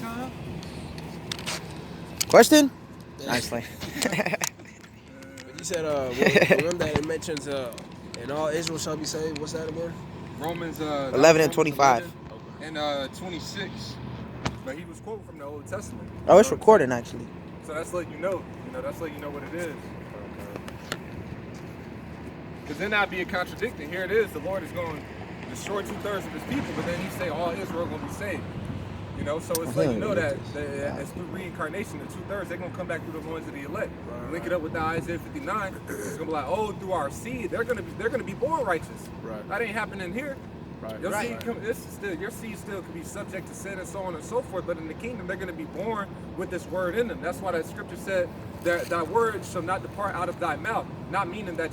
time? Question? Nicely. But you said, the one that it mentions, and all Israel shall be saved. What's that again? Romans 11 and 25. 11 and 26. But he was quoting from the Old Testament. Oh, it's recording actually. So that's letting you know. That's letting you know what it is. Because then that'd be a contradiction. Here it is. The Lord is going to destroy 2/3 of his people, but then he say all Israel going to be saved. So it's letting you know that as through reincarnation, the 2/3, they're going to come back through the loins of the elect. Link it up with the Isaiah 59. It's going to be like, oh, through our seed, they're going to be born righteous. Right. That ain't happening here. Right. Your seed still could be subject to sin and so on and so forth, but in the kingdom, they're going to be born with this word in them. That's why that scripture said that thy word shall not depart out of thy mouth. Not meaning that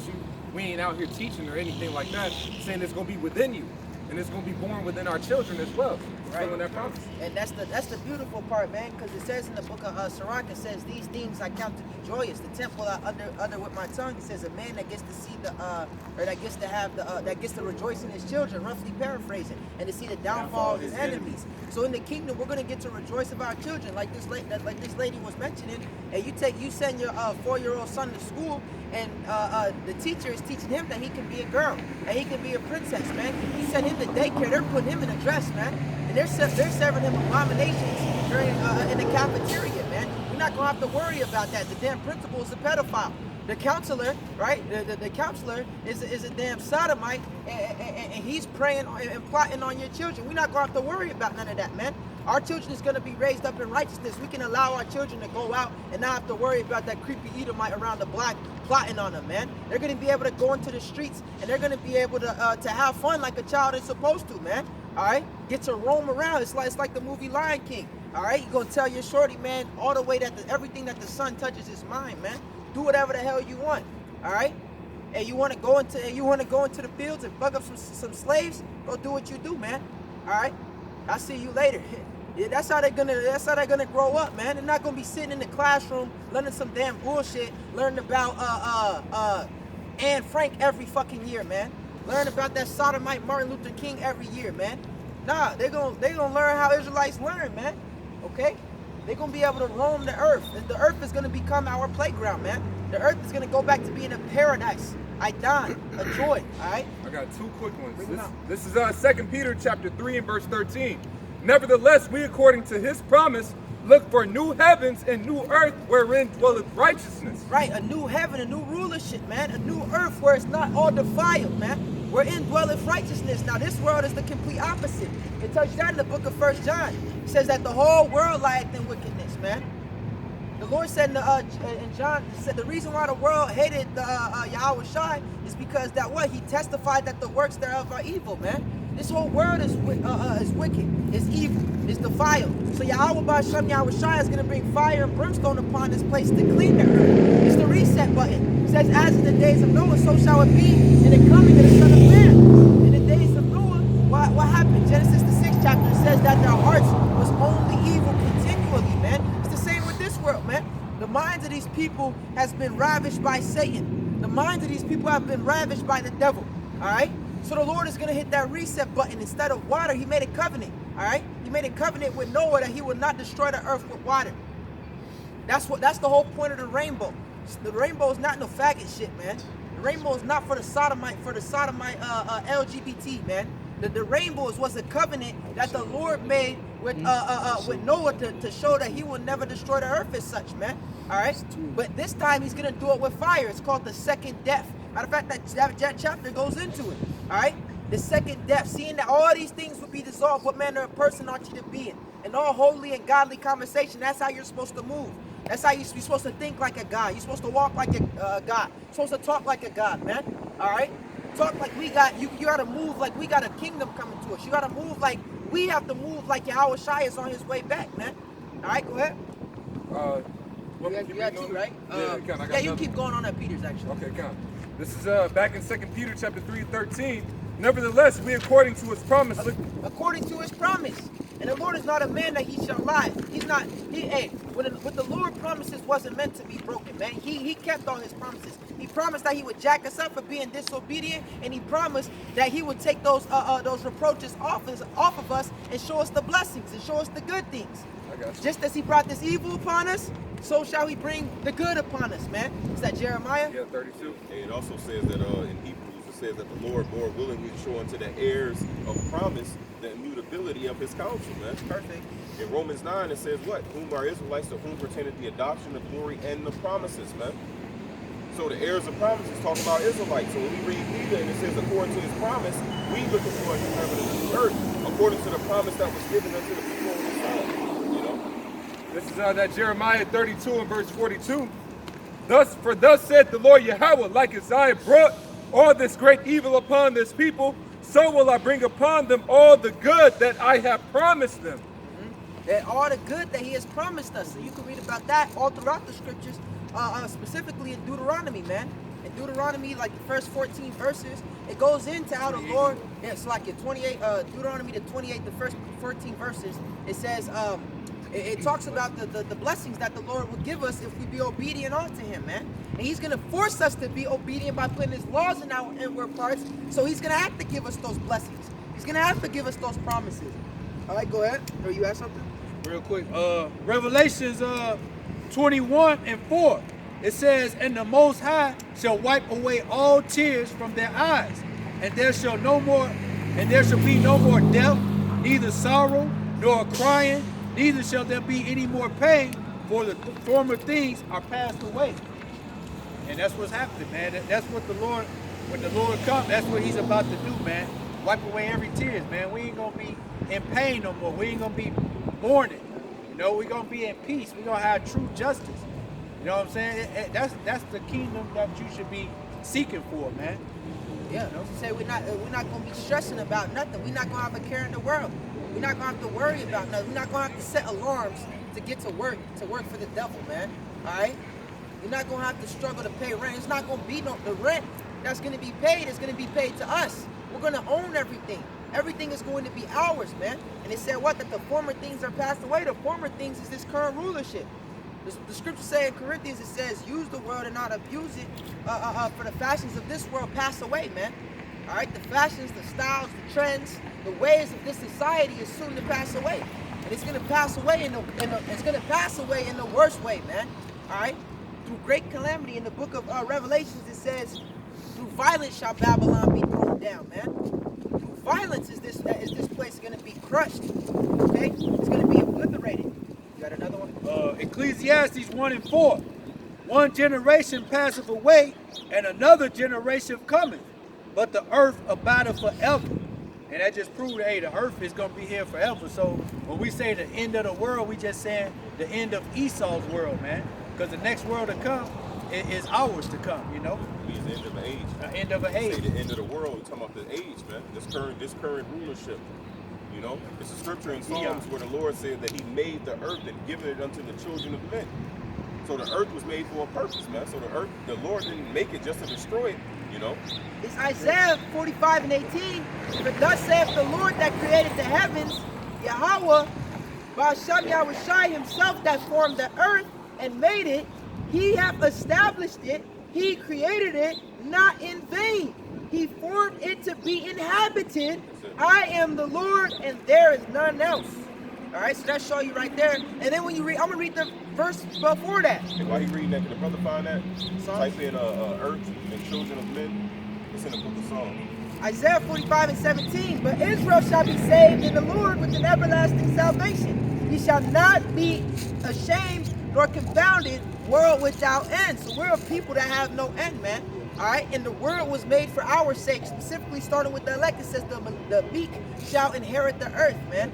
we ain't out here teaching or anything like that, saying it's going to be within you. And it's going to be born within our children as well. Fulfilling that promise. And that's the beautiful part, man, because it says in the book of Sirach, it says, these things I count to be joyous. The temple I utter with my tongue. It says, a man that gets to see that gets to rejoice in his children, roughly paraphrasing, and to see the downfall of his enemies. So in the kingdom, we're going to get to rejoice of our children, like this lady was mentioning. And you send your 4-year-old son to school, and the teacher is teaching him that he can be a girl and he can be a princess, man. You send him to daycare, they're putting him in a dress, man, and they're serving him abominations during in the cafeteria, man. We're not gonna have to worry about that. The damn principal is a pedophile. The counselor, right? The counselor is a damn sodomite, and he's preying and plotting on your children. We're not gonna have to worry about none of that, man. Our children is going to be raised up in righteousness. We can allow our children to go out and not have to worry about that creepy Edomite around the block plotting on them, man. They're going to be able to go into the streets, and they're going to be able to have fun like a child is supposed to, man. All right? Get to roam around. It's like the movie Lion King. All right? You're going to tell your shorty, man, all the way that everything that the sun touches is mine, man. Do whatever the hell you want. All right? And you want to go into the fields and bug up some slaves? Go do what you do, man. All right? I'll see you later. Yeah, that's how they're gonna grow up, man. They're not gonna be sitting in the classroom learning some damn bullshit, learning about Anne Frank every fucking year, man. Learn about that sodomite Martin Luther King every year, man. Nah, they're gonna learn how Israelites learn, man. Okay? They're gonna be able to roam the earth. The earth is gonna become our playground, man. The earth is gonna go back to being a paradise. Idan, a joy, all right? I got two quick ones. This is 2 Peter chapter 3 and verse 13. Nevertheless, we, according to his promise, look for new heavens and new earth wherein dwelleth righteousness. Right, a new heaven, a new rulership, man. A new earth where it's not all defiled, man. Wherein dwelleth righteousness. Now, this world is the complete opposite. It tells you that in the book of 1 John. It says that the whole world lieth in wickedness, man. The Lord said in John, said the reason why the world hated Yahweh Shai is because he testified that the works thereof are evil, man. This whole world is wicked, is evil, is defiled. So Yahweh B'Hashem Yahweh Shai is going to bring fire and brimstone upon this place to clean the earth. It's the reset button. It says, as in the days of Noah, so shall it be in the coming of the Son of Man. In the days of Noah, what happened? Genesis the 6th chapter says that their hearts was only evil continually, man. It's the same with this world, man. The minds of these people has been ravished by Satan. The minds of these people have been ravished by the devil, all right? So the Lord is going to hit that reset button. Instead of water, he made a covenant, all right? He made a covenant with Noah that he would not destroy the earth with water. That's the whole point of the rainbow. The rainbow is not no faggot shit, man. The rainbow is not for the sodomite LGBT, man. The rainbow was a covenant that the Lord made with Noah to show that he will never destroy the earth as such, man. All right? But this time he's going to do it with fire. It's called the second death. Matter of fact, that chapter goes into it. All right? The second death, seeing that all these things would be dissolved, what manner of person ought you to be in? In all holy and godly conversation, that's how you're supposed to move. That's how you're supposed to think like a God. You're supposed to walk like a God. You're supposed to talk like a God, man. All right? Talk like we got, you got to move like we got a kingdom coming to us. You got to move like we have to move like Yahweh Shai is on his way back, man. All right, go ahead. You got two, right? Yeah, you keep going on at Peter's, actually. Okay, come. This is back in 2 Peter chapter 3:13. Nevertheless, we according to his promise. According to his promise. And the Lord is not a man that he shall lie. He's not, what the Lord promises wasn't meant to be broken, man. He kept all his promises. He promised that he would jack us up for being disobedient, and he promised that he would take those reproaches off of us and show us the blessings and show us the good things. got you. Just as he brought this evil upon us, so shall he bring the good upon us, man. Is that Jeremiah? Yeah, 32. And it also says that in Hebrews, it says that the Lord more willingly show unto the heirs of promise the immutability of his counsel, man. Perfect. In Romans 9, it says what? Whom are Israelites, to whom pertaineth the adoption, the glory, and the promises, man. So the heirs of promises talk about Israelites. So when we read Peter and it says according to his promise, we looking for a new heaven and a new earth, according to the promise that was given unto the people of the Son. You know? This is that Jeremiah 32 and verse 42. Thus said the Lord Yahweh, like as I brought all this great evil upon this people, so will I bring upon them all the good that I have promised them. And all the good that he has promised us. So you can read about that all throughout the scriptures, specifically in Deuteronomy, man. In Deuteronomy, like the first 14 verses, it goes into how the Lord, it's like in 28, Deuteronomy to 28, the first 14 verses, it says, it talks about the blessings that the Lord will give us if we be obedient unto him, man. And he's going to force us to be obedient by putting his laws in our inward parts. So he's going to have to give us those blessings. He's going to have to give us those promises. All right, go ahead. Or you ask something? Real quick, Revelations 21 and 4. It says, and the Most High shall wipe away all tears from their eyes, and there shall be no more death, neither sorrow nor crying, neither shall there be any more pain, for the former things are passed away. And that's what's happening, man. That's what the Lord, when the Lord comes, that's what he's about to do, man. Wipe away every tears, man. We ain't gonna be in pain no more. We ain't gonna be mourning. You know, we're gonna be in peace. We're gonna have true justice. You know what I'm saying? That's the kingdom that you should be seeking for, man. Yeah, say we're not gonna be stressing about nothing. We're not gonna have a care in the world. We're not gonna have to worry about nothing. We're not gonna have to set alarms to get to work for the devil, man. All right? We're not gonna have to struggle to pay rent. It's not gonna be the rent that's gonna be paid is gonna be paid to us. We're gonna own everything. Everything is going to be ours, man. And it said what? That the former things are passed away. The former things is this current rulership. The scripture say in Corinthians, it says, use the world and not abuse it, for the fashions of this world pass away, man. All right, the fashions, the styles, the trends, the ways of this society is soon to pass away. And it's going to pass away in the worst way, man. All right, through great calamity. In the book of Revelations, it says, through violence shall Babylon be thrown down, man. Through violence is this place going to be crushed, okay? It's going to be obliterated. You got another one? Ecclesiastes 1 and 4. One generation passeth away, and another generation cometh, but the earth abideth forever. And that just proved, hey, the earth is going to be here forever. So when we say the end of the world, we just saying the end of Esau's world, man. Because the next world to come is ours to come, you know? It means the end of an age. The end of an age. Say the end of the world, we're talking about the age, man. This current rulership. You know, it's a scripture in Psalms where the Lord said that he made the earth and given it unto the children of men. So the earth was made for a purpose, man. So the Lord didn't make it just to destroy it, you know. It's Isaiah 45 and 18. For thus saith the Lord that created the heavens, Yahweh, Ba'ashem Yahushai himself that formed the earth and made it. He hath established it. He created it not in vain. He formed it to be inhabited. I am the Lord, and there is none else. All right, so that show you right there. And then when you read, I'm gonna read the verse before that. And while you reading that, can the brother find that? Psalms? Type in earth and children of men. It's in the book of Psalms. Isaiah 45 and 17. But Israel shall be saved in the Lord with an everlasting salvation. He shall not be ashamed nor confounded, world without end. So we're a people that have no end, man. All right, and the world was made for our sake, specifically starting with the elect. It says the meek shall inherit the earth, man.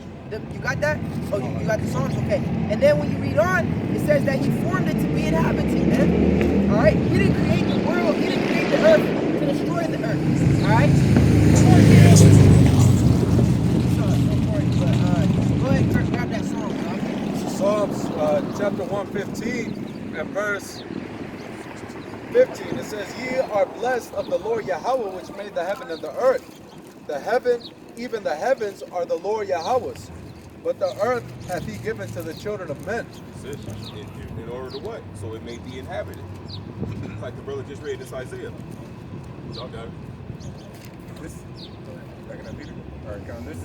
You got that? Oh, you got the Psalms? Okay. And then when you read on, it says that he formed it to be inhabited, man. All right, he didn't create the world, he didn't create the earth to destroy the earth. All right? Go ahead, Kurt, grab that Psalm, bro. Psalms chapter 115 and verse 15, it says, ye are blessed of the Lord Yahweh, which made the heaven and the earth. The heaven, even the heavens, are the Lord Yahweh's, but the earth hath he given to the children of men. In order to what? So it may be inhabited. Like the brother just read this Isaiah. Y'all got it. This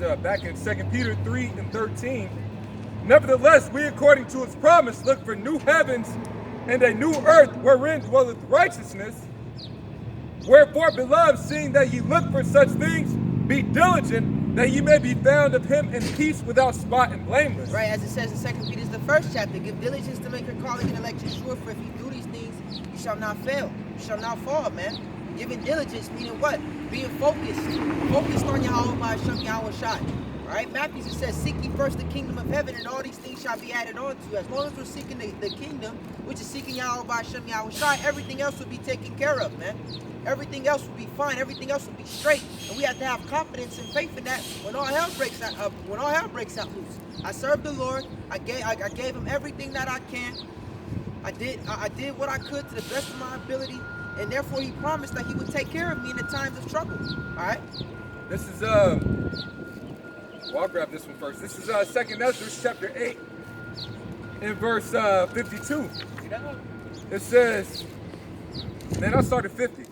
is back in 2 Peter 3 and 13. Nevertheless, we, according to his promise, look for new heavens and a new earth wherein dwelleth righteousness. Wherefore, beloved, seeing that ye look for such things, be diligent that ye may be found of him in peace, without spot and blameless. Right, as it says in 2 Peter, the 1st chapter, give diligence to make your calling and election sure, for if you do these things, you shall not fail. You shall not fall, man. Giving diligence meaning what? Being focused. Focused on Yahweh by Hashem Yahweh Shai. Right? Matthew, it says, seek ye first the kingdom of heaven, and all these things shall be added on to you. As long as we're seeking the kingdom, which is seeking Yahweh by Hashem Yahweh Shai, everything else will be taken care of, man. Everything else will be fine. Everything else will be straight. And we have to have confidence and faith in that when all hell breaks out, loose. I served the Lord. I gave him everything that I can. I did what I could to the best of my ability, and therefore he promised that he would take care of me in the times of trouble. All right? This is well, I'll grab this one first. This is 2nd Ezra chapter 8 in verse 52. It says, then I'll start at 50.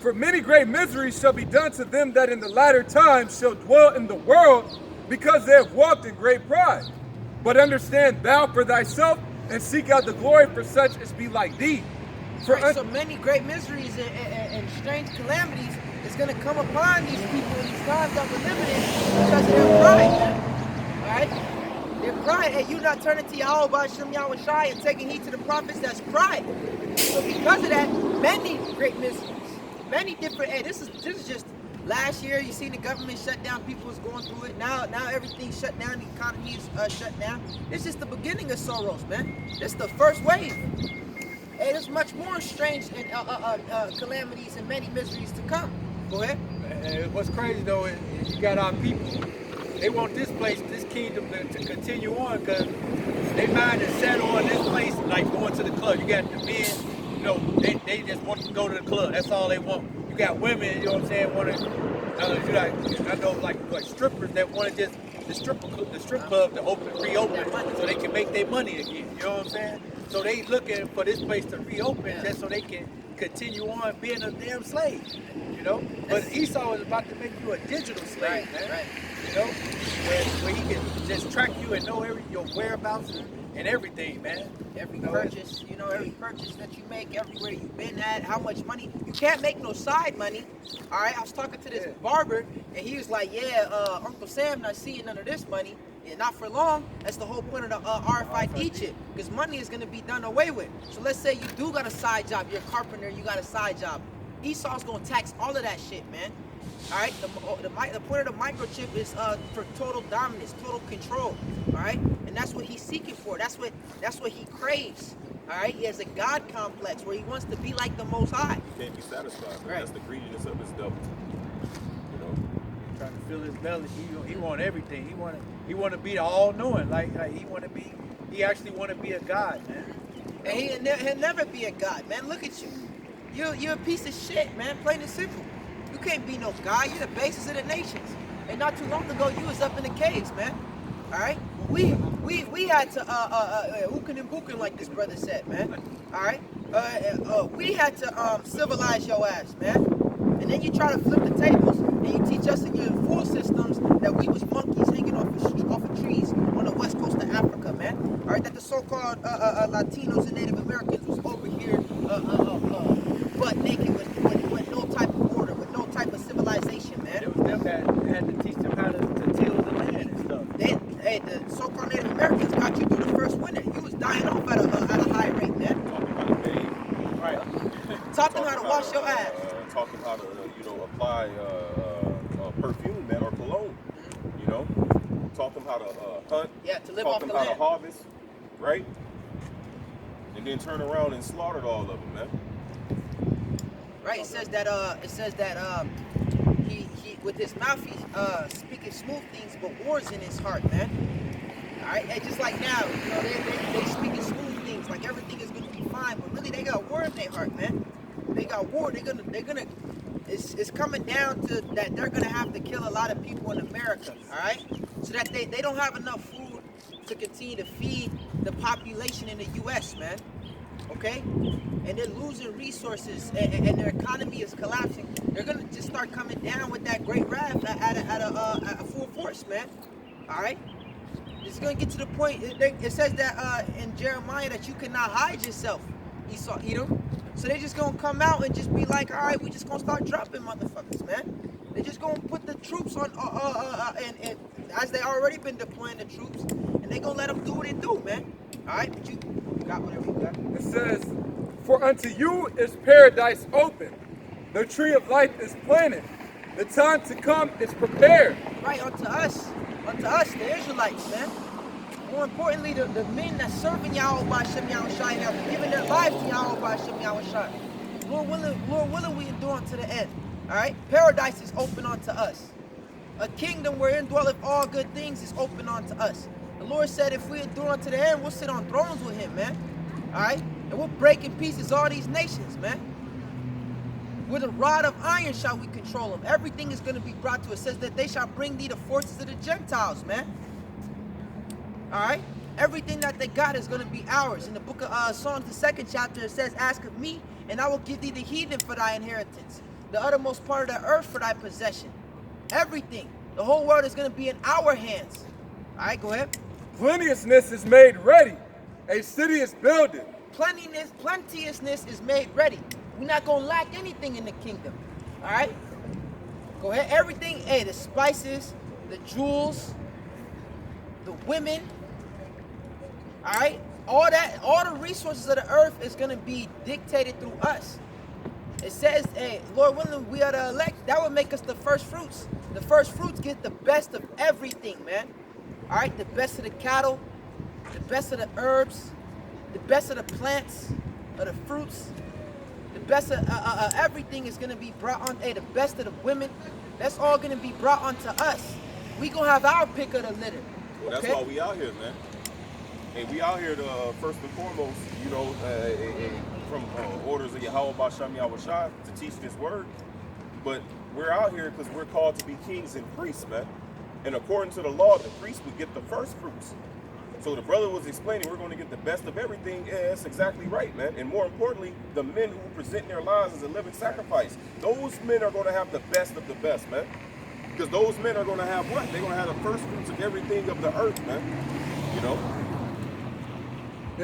For many great miseries shall be done to them that in the latter times shall dwell in the world, because they have walked in great pride. But understand thou for thyself, and seek out the glory for such as be like thee. For right, so many great miseries and strange calamities is going to come upon these people in these times that we're living in because of their pride, man. All right? Their pride, and you not turning to Yahweh by Hashem Yahweh Shai and taking heed to the prophets, that's pride. So because of that, many great miseries, many different, hey, this is just last year. You seen the government shut down, people was going through it. Now everything's shut down, the economy is shut down. It's just the beginning of sorrows, man. This is the first wave. Hey, there's much more strange and calamities and many miseries to come. Go ahead. And what's crazy though is you got our people. They want this place, this kingdom to continue on because they mind is set on this place like going to the club. You got the men, you know, they just want to go to the club. That's all they want. You got women, you know what I'm saying, want to, I know like strippers that want to just the strip club to reopen so they can make their money again. You know what I'm saying? So they looking for this place to reopen just so they can continue on being a damn slave. You know? But Esau is about to make you a digital slave, man. Right. You know? Where he can just track you and know your whereabouts and everything, man. Every purchase, every purchase that you make, everywhere you've been at, how much money. You can't make no side money. All right, I was talking to this barber, and he was like, yeah, Uncle Sam not seeing none of this money. And not for long. That's the whole point of the RFID Egypt, because money is going to be done away with. So let's say you do got a side job, you're a carpenter, you got a side job. Esau's going to tax all of that shit, man. All right, the point of the microchip is for total dominance, total control. All right, and that's what he's seeking for. That's what he craves. All right, he has a God complex where he wants to be like the Most High. He can't be satisfied. Right. That's the greediness of his devil. You know, Trying to fill his belly. He want everything. He want to be all-knowing. Like he actually want to be a God, man. And he'll never be a God, man. Look at you. You're a piece of shit, man. Plain and simple. You can't be no God. You're the basis of the nations. And not too long ago, you was up in the caves, man. All right. We had to hookin' and bookin' like this brother said, man. All right. We had to civilize your ass, man. And then you try to flip the tables and you teach us in your full systems that we was monkeys hanging off of trees on the west coast of Africa, man. All right. That the so-called Latinos and Native Americans was over here butt naked with no type of order, with no type of civilization, man. It was them that had to teach them how to till the land and stuff. The so-called Native Americans got you through the first winter. You was dying off at a high rate, man. Taught them how to wash your ass. Taught them how to, apply perfume, man, or cologne. You know, taught them how to hunt. Yeah, to live taught off them the how land. to harvest, right? And then turn around and slaughtered all of them, man. Right. It says that he with his mouth he's speaking smooth things, but war's in his heart, man. All right. And just like now, they speaking smooth things, like everything is gonna be fine, but really they got war in their heart, man. They got war. They're gonna. It's coming down to that they're gonna have to kill a lot of people in America. All right. So that they don't have enough food to continue to feed the population in the U.S., man. Okay? And they're losing resources and their economy is collapsing. They're gonna just start coming down with that great wrath at a full force, man. All right? It's gonna get to the point. It says that in Jeremiah that you cannot hide yourself, Esau, Edom. So they just gonna come out and just be like, all right, we just gonna start dropping motherfuckers, man. They just gonna put the troops on, and as they already been deploying the troops, and they gonna let them do what they do, man. All right, but you got whatever you got. It says, "For unto you is paradise open, the tree of life is planted, the time to come is prepared." Right, unto us, the Israelites, man. More importantly, the men that serving Yahweh by Shem Yahushai and have given their lives to Yahweh by Shem Yahushai. Lord willing, we endure unto the end. All right, paradise is open unto us. A kingdom wherein dwelleth all good things is open unto us. The Lord said, if we endure unto the end, we'll sit on thrones with Him, man. All right, and we'll break in pieces all these nations, man. With a rod of iron shall we control them. Everything is going to be brought to us. It says that they shall bring thee the forces of the Gentiles, man. All right? Everything that they got is going to be ours. In the book of Psalms, the 2nd chapter, it says, ask of me, and I will give thee the heathen for thy inheritance, the uttermost part of the earth for thy possession. Everything. The whole world is going to be in our hands. All right, go ahead. Plenteousness is made ready. A city is builded. Plenteousness is made ready. We're not going to lack anything in the kingdom. All right? Go ahead. Everything, hey, the spices, the jewels, the women, all right? All the resources of the earth is going to be dictated through us. It says, hey, Lord willing, we are the elect. That would make us the first fruits. The first fruits get the best of everything, man. All right? The best of the cattle, the best of the herbs, the best of the plants, of the fruits. The best of everything is going to be brought on. Hey, the best of the women, that's all going to be brought onto us. We going to have our pick of the litter. Well, that's why we out here, man. And we out here to, first and foremost, you know, from orders of Yahweh B'Shem Yahushai to teach this word. But we're out here because we're called to be kings and priests, man. And according to the law, the priests would get the first fruits. So the brother was explaining we're going to get the best of everything. Yeah, that's exactly right, man. And more importantly, the men who present their lives as a living sacrifice. Those men are going to have the best of the best, man. Because those men are going to have what? They're going to have the first fruits of everything of the earth, man. You know?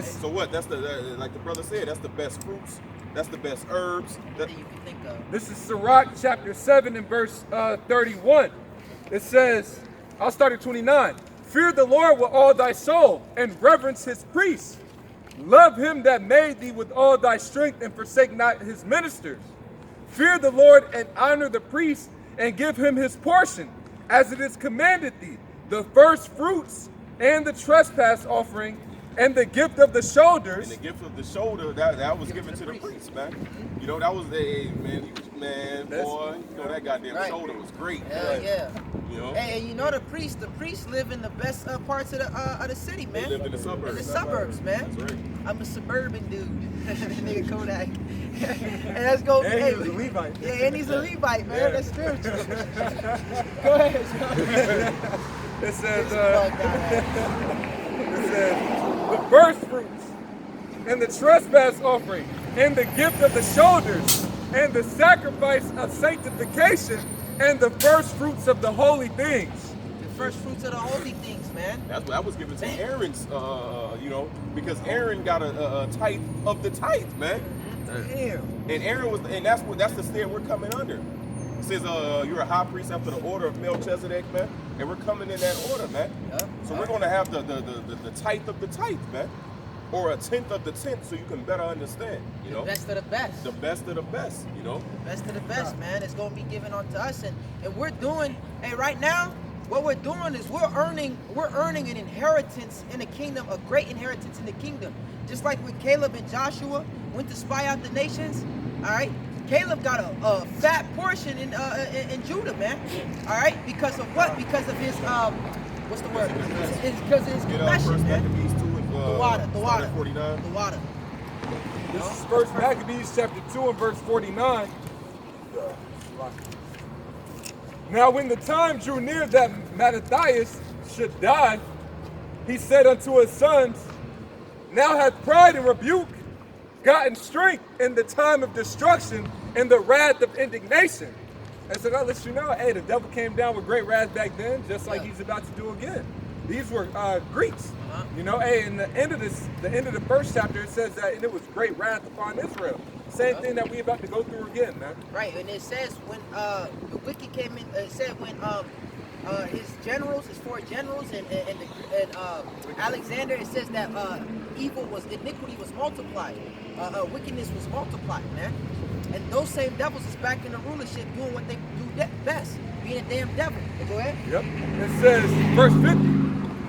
So what? That's like the brother said, that's the best fruits. That's the best herbs. That you can think of. This is Sirach chapter 7 and verse 31. It says, I'll start at 29. Fear the Lord with all thy soul, and reverence his priests. Love him that made thee with all thy strength, and forsake not his ministers. Fear the Lord and honor the priest, and give him his portion, as it is commanded thee, the first fruits, and the trespass offering, and the gift of the shoulders. And the gift of the shoulder, that was given to the priest, man. You know, that was boy, you know, that goddamn shoulder was great. Hell yeah. You know? Hey, you know the priests live in the best parts of the city, man. They live in the suburbs. In the suburbs, man. That's right. I'm a suburban dude. Nigga Kodak. And let's go. And hey, he's a Levite. Yeah, and he's a Levite, man. Yeah. That's spiritual. Go ahead, Sean. It says, the first fruits, and the trespass offering, and the gift of the shoulders, and the sacrifice of sanctification, and the first fruits of the holy things. The first fruits of the holy things, man. That was given to Aaron's, you know, because Aaron got a tithe of the tithe, man. Damn. And Aaron was, and that's the stand we're coming under. It says you're a high priest after the order of Melchizedek, man, and we're coming in that order, man. Yep. So we're going to have the tithe of the tithe, man, or a tenth of the tenth, so you can better understand, you know. The best of the best. The best of the best, you know. The best of the best, man. It's going to be given unto us, and we're doing. Hey, right now, what we're doing is we're earning an inheritance in the kingdom, a great inheritance in the kingdom. Just like when Caleb and Joshua went to spy out the nations, all right. Caleb got a fat portion in Judah, man. All right, because of what? Because of his what's the word? Because of his confession, man. The water. 49. The water. This is First Maccabees chapter 2 and verse 49. Now when the time drew near that Mattathias should die, he said unto his sons, now hath pride and rebuke gotten strength in the time of destruction and the wrath of indignation. And so that lets you know, hey, the devil came down with great wrath back then, just like he's about to do again. These were Greeks. You know, hey, in the end of the first chapter, it says that and it was great wrath upon Israel. Same thing that we about to go through again, man. Right, and it says when the wicked came in, it said when his generals, his 4 generals, and Alexander, it says that iniquity was multiplied, wickedness was multiplied, man. And those same devils is back in the rulership doing what they do best, being a damn devil. Go ahead. Yep. It says, verse 50,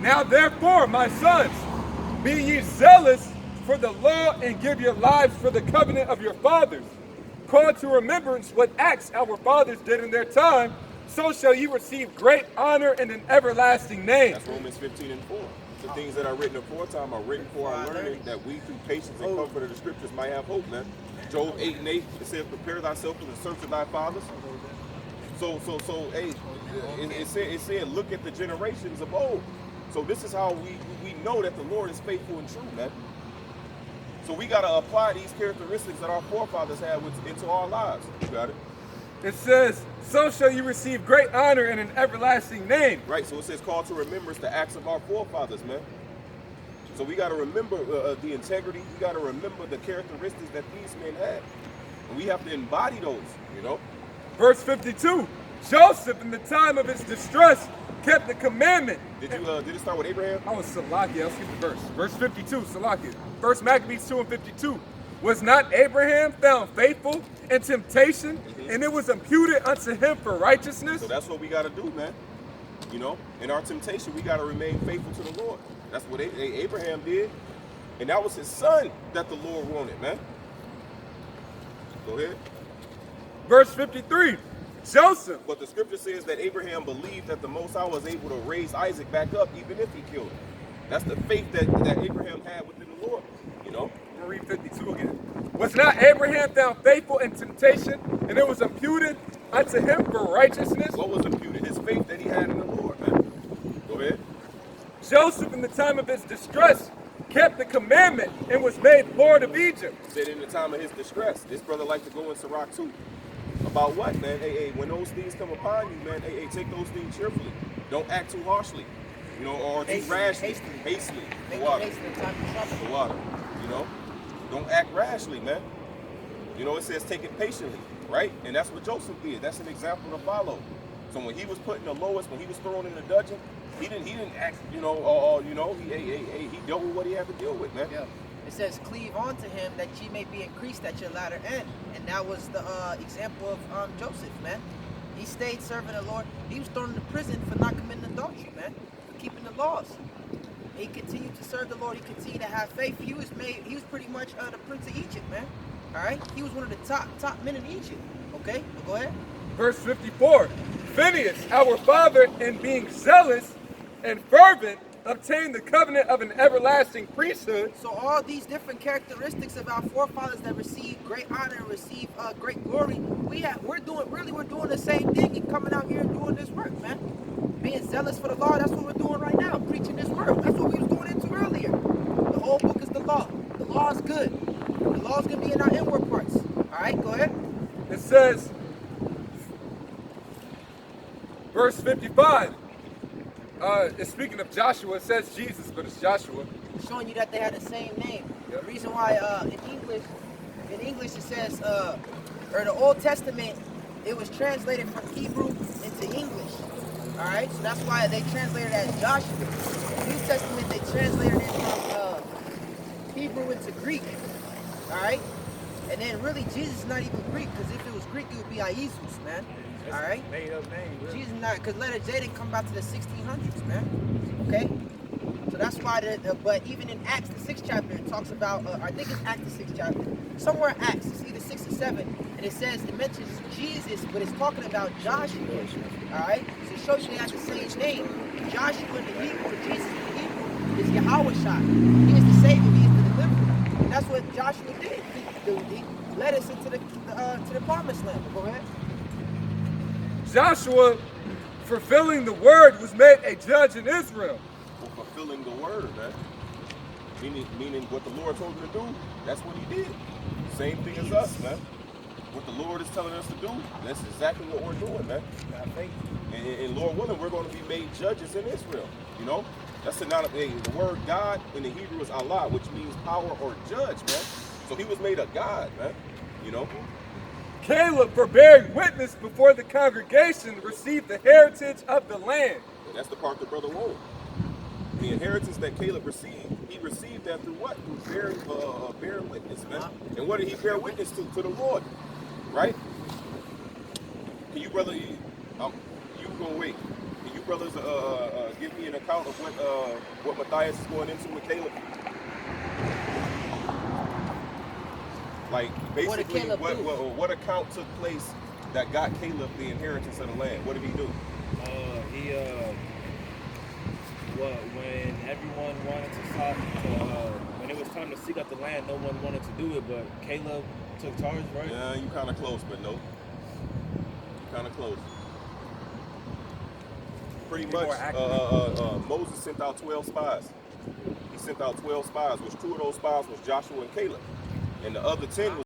now therefore, my sons, be ye zealous for the law and give your lives for the covenant of your fathers. Call to remembrance what acts our fathers did in their time, so shall you receive great honor and an everlasting name. That's Romans 15 and 4. The things that are written aforetime are written for our learning, that we through patience and comfort of the scriptures might have hope, man. Job 8 and 8, it says, prepare thyself in the search of thy fathers. So, hey, it said, look at the generations of old. So this is how we know that the Lord is faithful and true, man. So we got to apply these characteristics that our forefathers had into our lives. You got it? It says, so shall you receive great honor and an everlasting name. Right, so it says, call to remembrance the acts of our forefathers, man. So we got to remember the integrity. We got to remember the characteristics that these men had. And we have to embody those, you know. Verse 52, Joseph in the time of his distress kept the commandment. Did it start with Abraham? Oh, Salakia, I'll skip the verse. Verse 52, Salakia. First Maccabees 2 and 52. Was not Abraham found faithful in temptation, and it was imputed unto him for righteousness? So that's what we got to do, man. You know, in our temptation, we got to remain faithful to the Lord. That's what Abraham did. And that was his son that the Lord wanted, man. Go ahead. Verse 53, Joseph. But the scripture says that Abraham believed that the Most High was able to raise Isaac back up even if he killed him. That's the faith that Abraham had within the Lord, you know. I'm going to read 52 again. Was not Abraham found faithful in temptation, and it was imputed unto him for righteousness? What was imputed? His faith that he had in the Lord, man. Go ahead. Joseph in the time of his distress kept the commandment and was made Lord of Egypt. Said in the time of his distress. This brother liked to go in Sirach too. About what, man? Hey, when those things come upon you, man, hey, take those things cheerfully. Don't act too harshly, you know, or too rashly. Hastily. The water. You know? Don't act rashly, man. You know, it says take it patiently, right? And that's what Joseph did. That's an example to follow. So when he was put in the lowest, when he was thrown in the dungeon, he didn't act, you know, he dealt with what he had to deal with, man. Yeah. It says, cleave on to him that ye may be increased at your latter end. And that was the example of Joseph, man. He stayed serving the Lord. He was thrown into prison for not committing adultery, man, for keeping the laws. He continued to serve the Lord. He continued to have faith. He was pretty much the prince of Egypt, man. All right? He was one of the top men in Egypt. Okay? Well, go ahead. Verse 54, Phineas, our father, in being zealous and fervent, obtained the covenant of an everlasting priesthood. So all these different characteristics of our forefathers that received great honor and received great glory, we're doing the same thing and coming out here and doing this work, man. Being zealous for the law, that's what we're doing right now, preaching this word. That's what we was going into earlier. The whole book is the law. The law is good. The law is going to be in our inward parts. All right, go ahead. It says, verse 55, it's speaking of Joshua. It says Jesus, but it's Joshua. Showing you that they had the same name. Yep. The reason why in English it says, or the Old Testament, it was translated from Hebrew into English. All right, so that's why they translated it as Joshua. The New Testament, they translated it from Hebrew into Greek. All right, and then really Jesus is not even Greek, because if it was Greek, it would be Iesus, man. All right, Made up name. Really. Jesus not, because letter J didn't come back to the 1600s, man. Okay, so that's why. But even in Acts, the 6th chapter, it talks about. I think it's Acts, the 6th chapter. Somewhere in Acts, it's either 6 or 7, and it mentions Jesus, but it's talking about Joshua. All right, so it shows you they have the same name. Joshua in the Hebrew, Jesus in the Hebrew, is Yahweh Shai. He is the Savior. He is the deliverer. And that's what Joshua did. He led us into the promised land. Go ahead. Joshua, fulfilling the word, was made a judge in Israel. For fulfilling the word, man. Meaning what the Lord told him to do, that's what he did. Same thing as us, man. What the Lord is telling us to do, that's exactly what we're doing, man. And Lord willing, we're going to be made judges in Israel, you know? That's synonymous. The word God in the Hebrew is Allah, which means power or judge, man. So he was made a God, man. You know? Caleb, for bearing witness before the congregation, received the heritage of the land. And that's the part that brother won't. The inheritance that Caleb received, he received that through what? Through bearing witness, man. And what did he bear witness to? To the Lord, right? Can you, brother, you gonna wait? Can you brothers give me an account of what Matthias is going into with Caleb? Like basically, what account took place that got Caleb the inheritance of the land? What did he do? When everyone wanted to stop, when it was time to seek out the land, no one wanted to do it, but Caleb took charge, right? Yeah, you kind of close, but no. Kind of close. Pretty much, Moses sent out 12 spies. He sent out 12 spies, which 2 of those spies was Joshua and Caleb. And the other 10 was